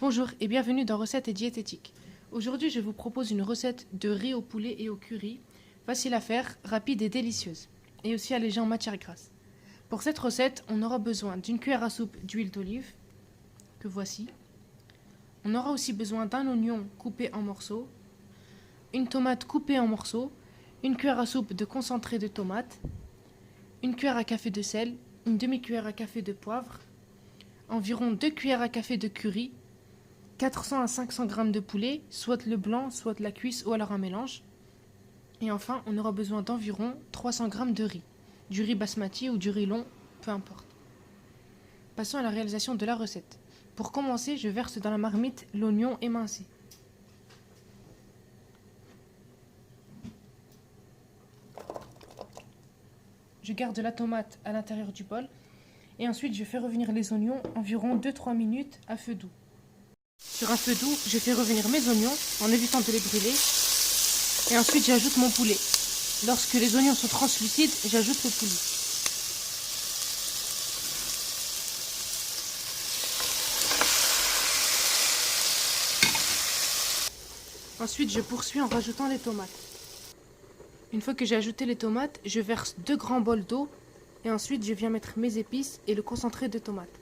Bonjour et bienvenue dans Recettes et Diététique. Aujourd'hui, je vous propose une recette de riz au poulet et au curry, facile à faire, rapide et délicieuse, et aussi allégée en matière grasse. Pour cette recette, on aura besoin d'une cuillère à soupe d'huile d'olive, que voici. On aura aussi besoin d'un oignon coupé en morceaux, une tomate coupée en morceaux, une cuillère à soupe de concentré de tomate, une cuillère à café de sel, une demi-cuillère à café de poivre, environ 2 cuillères à café de curry, 400 à 500 g de poulet, soit le blanc, soit la cuisse ou alors un mélange. Et enfin, on aura besoin d'environ 300 g de riz, du riz basmati ou du riz long, peu importe. Passons à la réalisation de la recette. Pour commencer, je verse dans la marmite l'oignon émincé. Je garde la tomate à l'intérieur du bol et ensuite je fais revenir les oignons environ 2-3 minutes à feu doux. Sur un feu doux, je fais revenir mes oignons en évitant de les brûler et ensuite j'ajoute mon poulet. Lorsque les oignons sont translucides, j'ajoute le poulet. Ensuite, je poursuis en rajoutant les tomates. Une fois que j'ai ajouté les tomates, je verse 2 grands bols d'eau et ensuite je viens mettre mes épices et le concentré de tomates.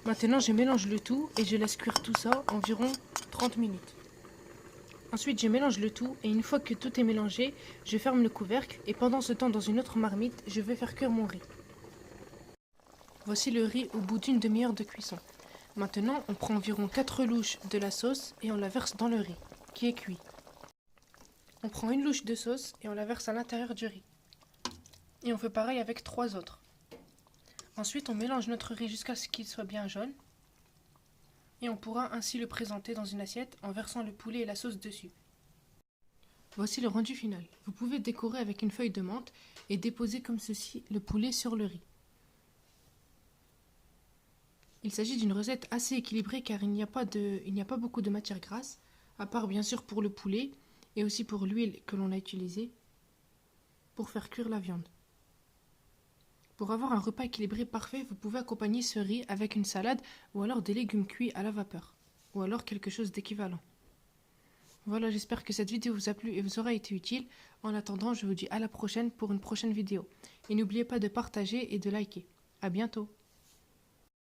Maintenant, je mélange le tout et je laisse cuire tout ça environ 30 minutes. Ensuite, je mélange le tout et une fois que tout est mélangé, je ferme le couvercle et pendant ce temps, dans une autre marmite, je vais faire cuire mon riz. Voici le riz au bout d'une demi-heure de cuisson. Maintenant, on prend environ 4 louches de la sauce et on la verse dans le riz, qui est cuit. On prend une louche de sauce et on la verse à l'intérieur du riz. Et on fait pareil avec 3 autres. Ensuite, on mélange notre riz jusqu'à ce qu'il soit bien jaune. Et on pourra ainsi le présenter dans une assiette en versant le poulet et la sauce dessus. Voici le rendu final. Vous pouvez décorer avec une feuille de menthe et déposer comme ceci le poulet sur le riz. Il s'agit d'une recette assez équilibrée car il n'y a pas beaucoup de matière grasse, à part bien sûr pour le poulet et aussi pour l'huile que l'on a utilisée pour faire cuire la viande. Pour avoir un repas équilibré parfait, vous pouvez accompagner ce riz avec une salade ou alors des légumes cuits à la vapeur, ou alors quelque chose d'équivalent. Voilà, j'espère que cette vidéo vous a plu et vous aura été utile. En attendant, je vous dis à la prochaine pour une prochaine vidéo. Et n'oubliez pas de partager et de liker. À bientôt!